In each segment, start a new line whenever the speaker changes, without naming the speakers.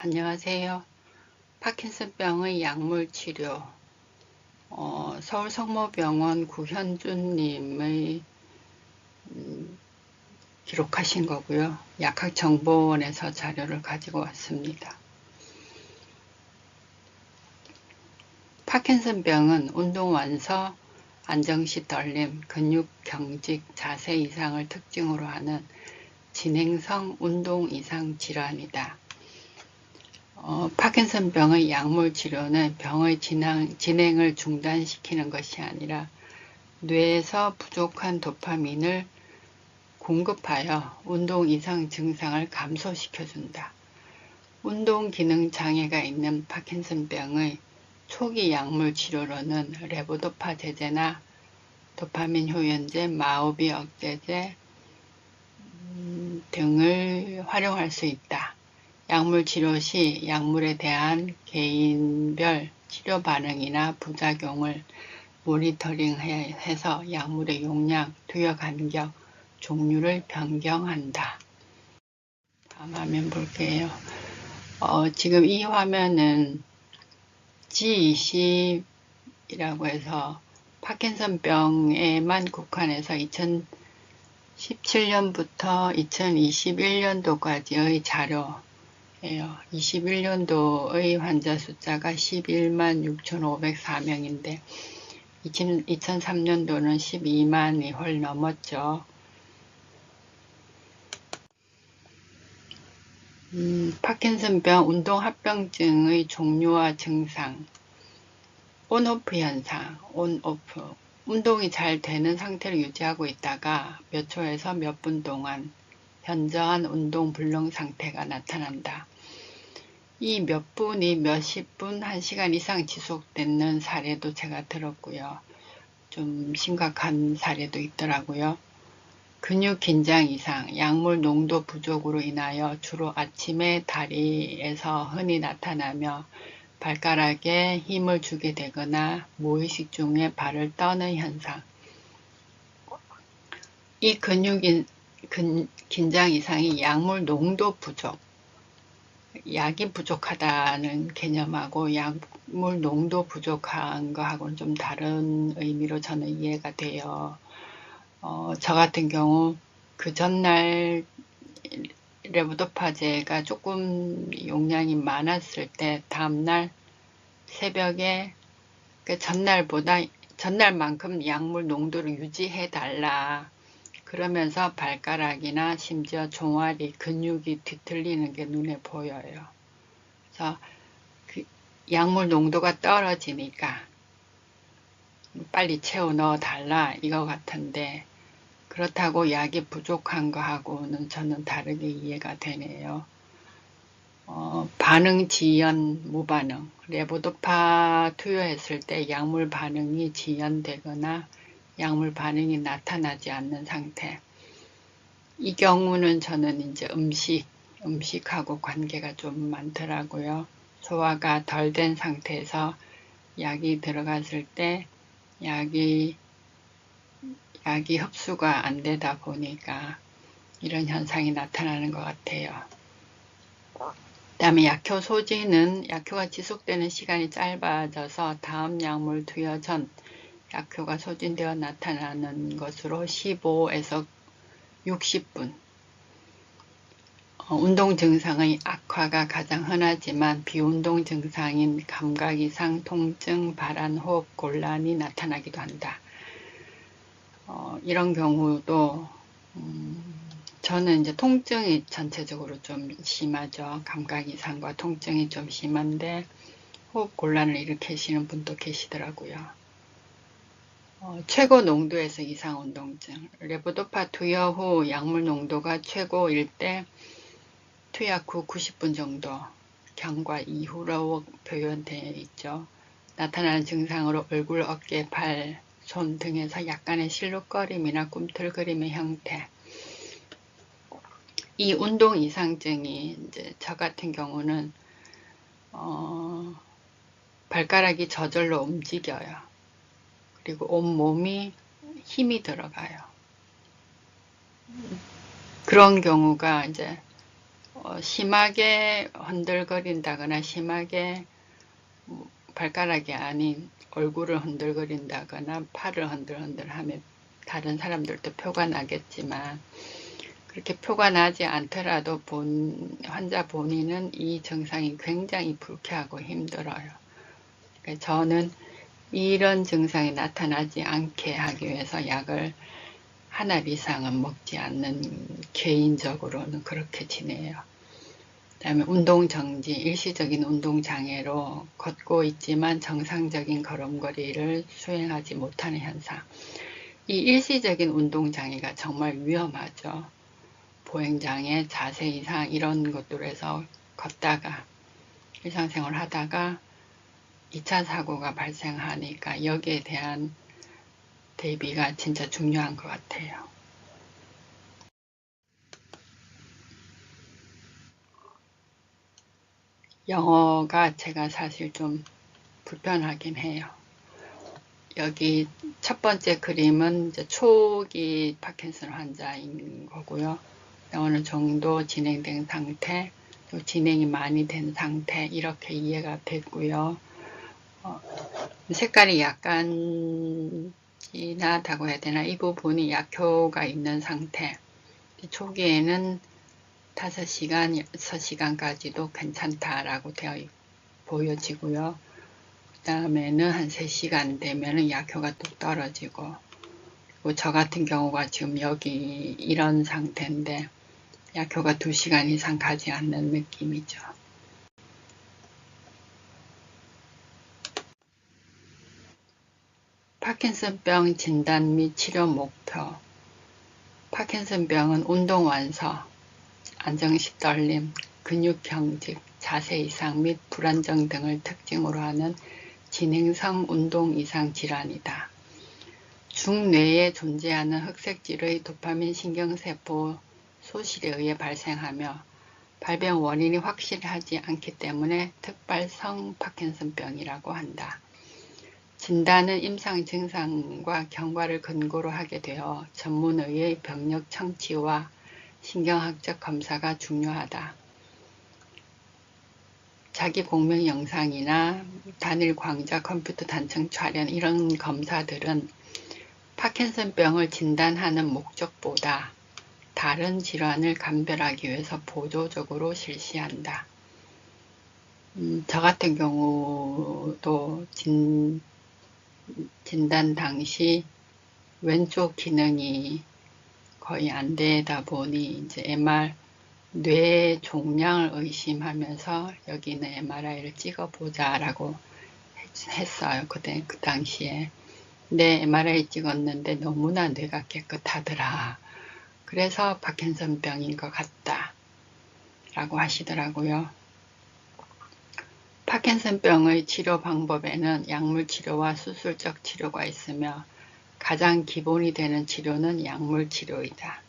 안녕하세요. 파킨슨병의 약물치료, 서울성모병원 구현주님의 기록하신 거고요. 약학정보원에서 자료를 가지고 왔습니다. 파킨슨병은 운동완서, 안정시 떨림, 근육 경직, 자세 이상을 특징으로 하는 진행성 운동 이상 질환이다. 파킨슨병의 약물 치료는 병의 진행을 중단시키는 것이 아니라 뇌에서 부족한 도파민을 공급하여 운동 이상 증상을 감소시켜준다. 운동 기능 장애가 있는 파킨슨병의 초기 약물 치료로는 레보도파 제제나 도파민 효연제, 마오비 억제제 등을 활용할 수 있다. 약물 치료 시 약물에 대한 개인별 치료 반응이나 부작용을 모니터링해서 약물의 용량, 투여 간격, 종류를 변경한다. 다음 화면 볼게요. 지금 이 화면은 G20이라고 해서 파킨슨병에만 국한해서 2017년부터 2021년도까지의 자료 21년도의 환자 숫자가 11만 6,504명인데 2003년도는 12만이 훨 넘었죠. 파킨슨병 운동합병증의 종류와 증상, 온오프 현상, 온오프, 운동이 잘 되는 상태를 유지하고 있다가 몇 초에서 몇 분 동안 현저한 운동 불능 상태가 나타난다. 이 몇 분이 몇십 분, 1시간 이상 지속되는 사례도 제가 들었고요. 좀 심각한 사례도 있더라고요. 근육 긴장 이상, 약물 농도 부족으로 인하여 주로 아침에 다리에서 흔히 나타나며 발가락에 힘을 주게 되거나 무의식 중에 발을 떠는 현상. 이 근육 긴장 이상이 약물 농도 부족, 약이 부족하다는 개념하고 약물 농도 부족한 거하고는 좀 다른 의미로 저는 이해가 돼요. 저 같은 경우 그 전날 레보도파제가 조금 용량이 많았을 때 다음날 새벽에 그 전날만큼 약물 농도를 유지해 달라. 그러면서 발가락이나 심지어 종아리 근육이 뒤틀리는 게 눈에 보여요. 그래서 그 약물 농도가 떨어지니까 빨리 채워 넣어 달라 이거 같은데 그렇다고 약이 부족한 거하고는 저는 다르게 이해가 되네요. 반응 지연 무반응, 레보도파 투여했을 때 약물 반응이 지연되거나 약물 반응이 나타나지 않는 상태. 이 경우는 저는 이제 음식하고 관계가 좀 많더라고요. 소화가 덜 된 상태에서 약이 들어갔을 때 약이 흡수가 안 되다 보니까 이런 현상이 나타나는 것 같아요. 그다음에 약효 소진은 약효가 지속되는 시간이 짧아져서 다음 약물 투여 전 약효가 소진되어 나타나는 것으로 15에서 60분. 운동 증상의 악화가 가장 흔하지만 비운동 증상인 감각 이상, 통증, 발한, 호흡 곤란이 나타나기도 한다. 이런 경우도 저는 이제 통증이 전체적으로 좀 심하죠. 감각 이상과 통증이 좀 심한데 호흡 곤란을 일으키시는 분도 계시더라고요. 최고 농도에서 이상 운동증. 레보도파 투여 후 약물 농도가 최고일 때 투약 후 90분 정도 경과 이후로 표현되어 있죠. 나타나는 증상으로 얼굴, 어깨, 발, 손 등에서 약간의 실룩거림이나 꿈틀거림의 형태. 이 운동 이상증이 이제 저 같은 경우는 발가락이 저절로 움직여요. 그리고 온 몸이 힘이 들어가요. 그런 경우가 이제 심하게 흔들거린다거나 심하게 발가락이 아닌 얼굴을 흔들거린다거나 팔을 흔들흔들하면 다른 사람들도 표가 나겠지만 그렇게 표가 나지 않더라도 환자 본인은 이 증상이 굉장히 불쾌하고 힘들어요. 그러니까 저는 이런 증상이 나타나지 않게 하기 위해서 약을 한 알 이상은 먹지 않는, 개인적으로는 그렇게 지내요. 그 다음에 운동정지, 일시적인 운동장애로 걷고 있지만 정상적인 걸음걸이를 수행하지 못하는 현상. 이 일시적인 운동장애가 정말 위험하죠. 보행장애, 자세 이상 이런 것들로 해서 걷다가 일상생활 하다가 2차 사고가 발생하니까 여기에 대한 대비가 진짜 중요한 것 같아요. 영어가 제가 사실 좀 불편하긴 해요. 여기 첫 번째 그림은 이제 초기 파킨슨 환자인 거고요. 어느 정도 진행된 상태, 또 진행이 많이 된 상태 이렇게 이해가 됐고요. 색깔이 약간 진하다고 해야 되나? 이 부분이 약효가 있는 상태. 초기에는 5시간, 6시간까지도 괜찮다라고 보여지고요. 그 다음에는 한 3시간 되면은 약효가 뚝 떨어지고, 그리고 저 같은 경우가 지금 여기 이런 상태인데 약효가 2시간 이상 가지 않는 느낌이죠. 파킨슨병 진단 및 치료 목표. 파킨슨병은 운동 완서, 안정식 떨림, 근육 경직, 자세 이상 및 불안정 등을 특징으로 하는 진행성 운동 이상 질환이다. 중뇌에 존재하는 흑색질의 도파민 신경세포 소실에 의해 발생하며 발병 원인이 확실하지 않기 때문에 특발성 파킨슨병이라고 한다. 진단은 임상 증상과 경과를 근거로 하게 되어 전문의의 병력 청취와 신경학적 검사가 중요하다. 자기 공명 영상이나 단일 광자 컴퓨터 단층 촬영 이런 검사들은 파킨슨병을 진단하는 목적보다 다른 질환을 감별하기 위해서 보조적으로 실시한다. 저 같은 경우도 진단 당시 왼쪽 기능이 거의 안 되다 보니 이제 뇌 종양을 의심하면서 여기는 MRI를 찍어보자라고 했어요. 그 당시에. 근데 MRI 찍었는데 너무나 뇌가 깨끗하더라. 그래서 파킨슨병인 것 같다. 라고 하시더라고요. 파킨슨병의 치료 방법에는 약물 치료와 수술적 치료가 있으며 가장 기본이 되는 치료는 약물 치료이다.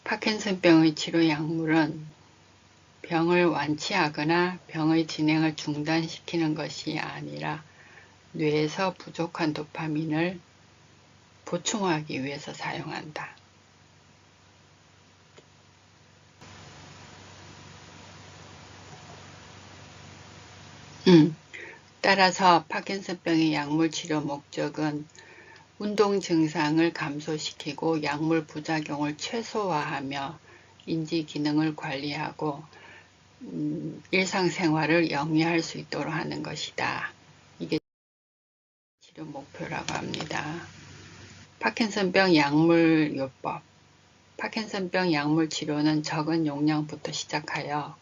파킨슨병의 치료 약물은 병을 완치하거나 병의 진행을 중단시키는 것이 아니라 뇌에서 부족한 도파민을 보충하기 위해서 사용한다. 따라서 파킨슨병의 약물 치료 목적은 운동 증상을 감소시키고 약물 부작용을 최소화하며 인지 기능을 관리하고 일상생활을 영위할 수 있도록 하는 것이다. 이게 치료 목표라고 합니다. 파킨슨병 약물요법. 파킨슨병 약물 치료는 적은 용량부터 시작하여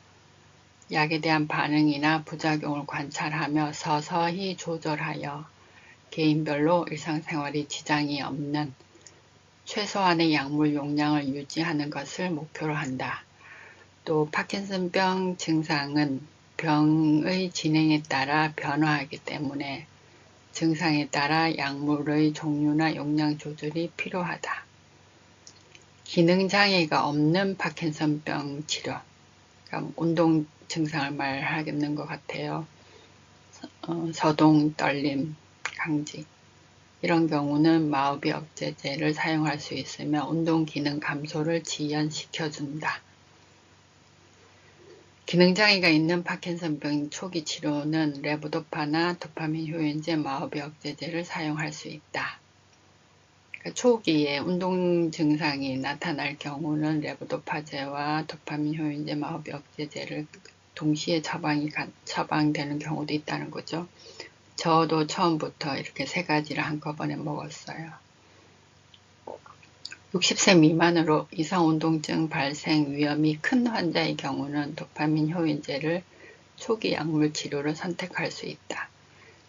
약에 대한 반응이나 부작용을 관찰하며 서서히 조절하여 개인별로 일상생활에 지장이 없는 최소한의 약물 용량을 유지하는 것을 목표로 한다. 또 파킨슨병 증상은 병의 진행에 따라 변화하기 때문에 증상에 따라 약물의 종류나 용량 조절이 필요하다. 기능장애가 없는 파킨슨병 치료, 그러니까 운동 증상을 말하겠는 것 같아요. 서동, 떨림, 강직 이런 경우는 마우비 억제제를 사용할 수 있으며 운동 기능 감소를 지연시켜준다. 기능장애가 있는 파킨슨병 초기 치료는 레보도파나 도파민 효연제, 마오비 억제제를 사용할 수 있다. 초기에 운동 증상이 나타날 경우는 레보도파제와 도파민 효연제, 마오비 억제제를 동시에 처방되는 경우도 있다는 거죠. 저도 처음부터 이렇게 세 가지를 한꺼번에 먹었어요. 60세 미만으로 이상운동증 발생 위험이 큰 환자의 경우는 도파민 효연제를 초기 약물 치료로 선택할 수 있다.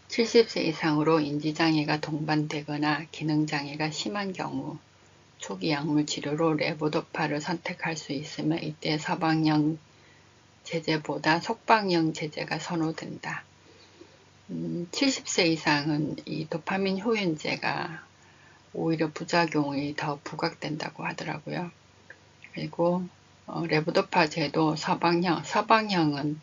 70세 이상으로 인지장애가 동반되거나 기능장애가 심한 경우 초기 약물 치료로 레보도파를 선택할 수 있으며 이때 서방형 제제보다 속방형 제제가 선호된다. 70세 이상은 이 도파민 효연제가 오히려 부작용이 더 부각된다고 하더라고요. 그리고 레보도파제도 서방형은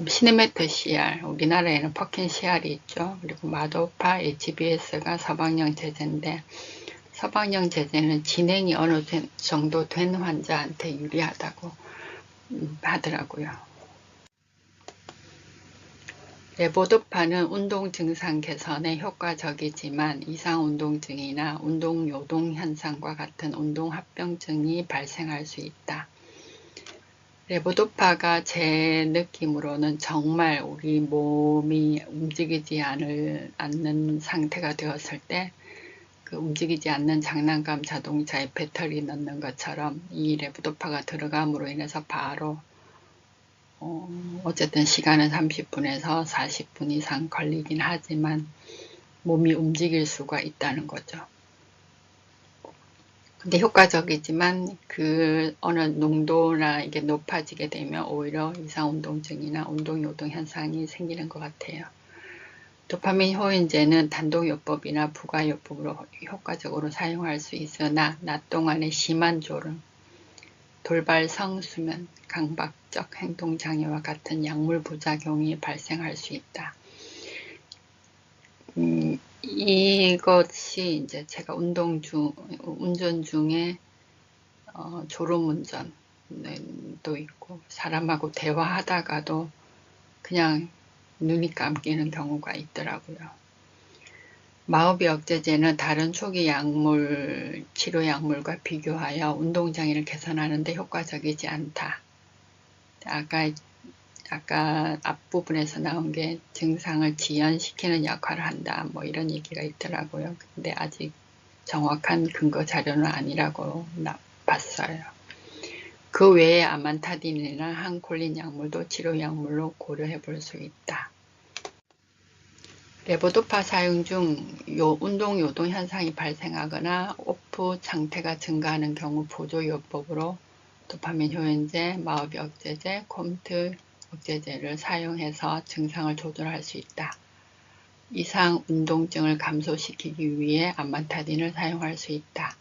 시네메트 CR, 우리나라에는 퍼킨 CR이 있죠. 그리고 마도파 HBS가 서방형 제제인데 서방형 제제는 진행이 어느 정도 된 환자한테 유리하다고 하더라고요. 레보도파는 운동 증상 개선에 효과적이지만 이상운동증이나 운동요동 현상과 같은 운동합병증이 발생할 수 있다. 레보도파가 제 느낌으로는 정말 우리 몸이 움직이지 않는 상태가 되었을 때 그 움직이지 않는 장난감 자동차에 배터리 넣는 것처럼 이 레보도파가 들어감으로 인해서 바로 어쨌든 시간은 30분에서 40분 이상 걸리긴 하지만 몸이 움직일 수가 있다는 거죠. 근데 효과적이지만 그 어느 농도나 이게 높아지게 되면 오히려 이상운동증이나 운동요동 현상이 생기는 것 같아요. 도파민 효연제는 단독요법이나 부가요법으로 효과적으로 사용할 수 있으나 낮 동안의 심한 졸음, 돌발 성수면, 강박적 행동장애와 같은 약물 부작용이 발생할 수 있다. 이것이 이제 제가 운전 중에 졸음운전도 있고 사람하고 대화하다가도 그냥 눈이 감기는 경우가 있더라고요. 마오비 억제제는 다른 초기 약물, 치료 약물과 비교하여 운동장애를 개선하는 데 효과적이지 않다. 아까 앞부분에서 나온 게 증상을 지연시키는 역할을 한다. 뭐 이런 얘기가 있더라고요. 근데 아직 정확한 근거 자료는 아니라고 봤어요. 그 외에 아만타딘이나 항콜린 약물도 치료 약물로 고려해 볼 수 있다. 레보도파 사용 중 운동 요동 현상이 발생하거나 오프 상태가 증가하는 경우 보조요법으로 도파민 효연제, 마오비 억제제, 콤트 억제제를 사용해서 증상을 조절할 수 있다. 이상 운동증을 감소시키기 위해 아만타딘을 사용할 수 있다.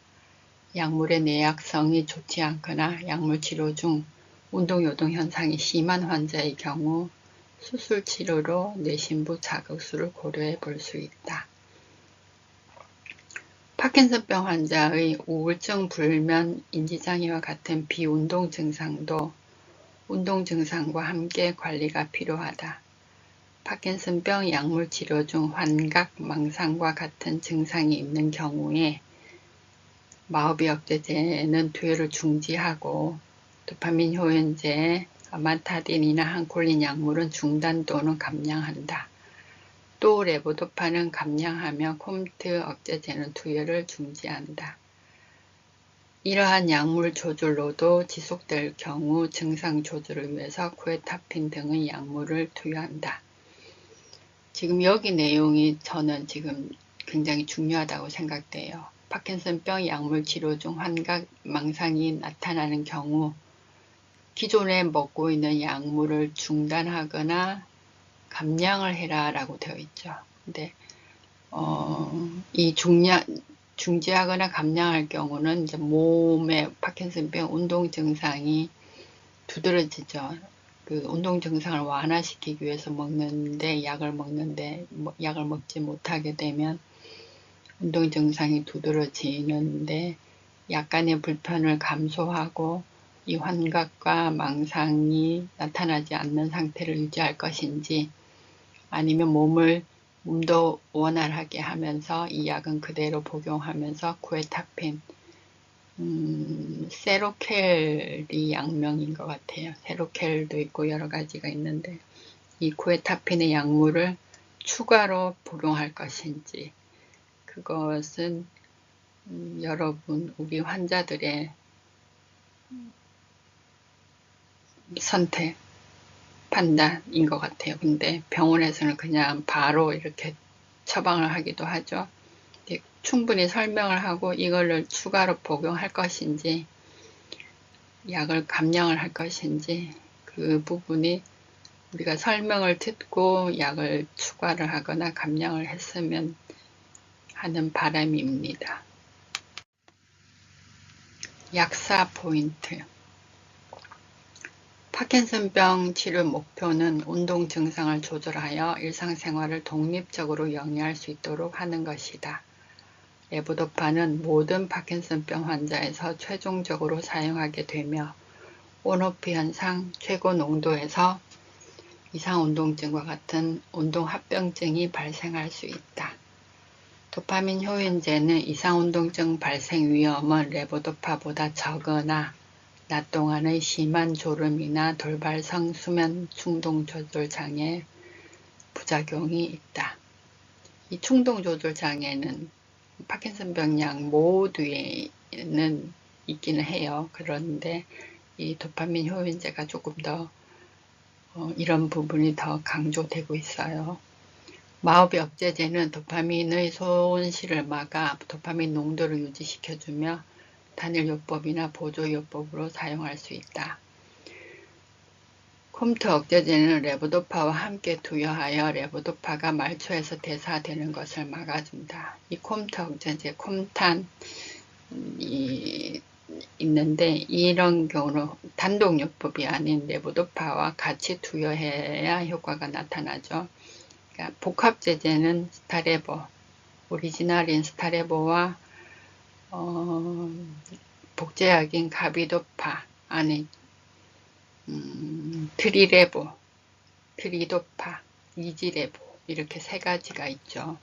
약물의 내약성이 좋지 않거나 약물 치료 중 운동 요동 현상이 심한 환자의 경우 수술 치료로 뇌신부 자극술을 고려해 볼 수 있다. 파킨슨병 환자의 우울증, 불면, 인지장애와 같은 비운동 증상도 운동 증상과 함께 관리가 필요하다. 파킨슨병 약물 치료 중 환각, 망상과 같은 증상이 있는 경우에 마오비 억제제는 투여를 중지하고 도파민 효연제, 아만타딘이나 항콜린 약물은 중단 또는 감량한다. 또 레보도파는 감량하며 콤트 억제제는 투여를 중지한다. 이러한 약물 조절로도 지속될 경우 증상 조절을 위해서 쿠에타핀 등의 약물을 투여한다. 지금 여기 내용이 저는 지금 굉장히 중요하다고 생각돼요. 파킨슨병 약물 치료 중 환각, 망상이 나타나는 경우 기존에 먹고 있는 약물을 중단하거나 감량을 해라 라고 되어 있죠. 근데 이 중지하거나 감량할 경우는 이제 몸의 파킨슨병 운동 증상이 두드러지죠. 그 운동 증상을 완화시키기 위해서 약을 먹지 못하게 되면 운동 증상이 두드러지는데 약간의 불편을 감소하고 이 환각과 망상이 나타나지 않는 상태를 유지할 것인지, 아니면 몸도 원활하게 하면서 이 약은 그대로 복용하면서 쿠에타핀, 세로켈이 약명인 것 같아요. 세로켈도 있고 여러 가지가 있는데 이 쿠에타핀의 약물을 추가로 복용할 것인지, 그것은 여러분, 우리 환자들의 선택, 판단인 것 같아요. 근데 병원에서는 그냥 바로 이렇게 처방을 하기도 하죠. 충분히 설명을 하고 이거를 추가로 복용할 것인지 약을 감량을 할 것인지, 그 부분이 우리가 설명을 듣고 약을 추가를 하거나 감량을 했으면 하는 바람입니다. 약사 포인트. 파킨슨병 치료 목표는 운동 증상을 조절하여 일상생활을 독립적으로 영위할 수 있도록 하는 것이다. 레보도파는 모든 파킨슨병 환자에서 최종적으로 사용하게 되며 온오프 현상, 최고 농도에서 이상운동증과 같은 운동합병증이 발생할 수 있다. 도파민 효인제는 이상운동증 발생 위험은 레보도파보다 적으나 낮 동안의 심한 졸음이나 돌발성 수면 충동 조절 장애 부작용이 있다. 이 충동 조절 장애는 파킨슨병 약 모두에는 있기는 해요. 그런데 이 도파민 효인제가 조금 더 이런 부분이 더 강조되고 있어요. 마오비 억제제는 도파민의 손실을 막아 도파민 농도를 유지시켜주며 단일요법이나 보조요법으로 사용할 수 있다. 콤트 억제제는 레보도파와 함께 투여하여 레보도파가 말초에서 대사되는 것을 막아준다. 이 콤트 억제제, 콤탄이 있는데 이런 경우는 단독요법이 아닌 레보도파와 같이 투여해야 효과가 나타나죠. 그러니까 복합제제는 스타레보, 오리지널인 스타레보와 복제약인 가비도파 안에 트리레보, 트리도파, 이지레보 이렇게 세 가지가 있죠.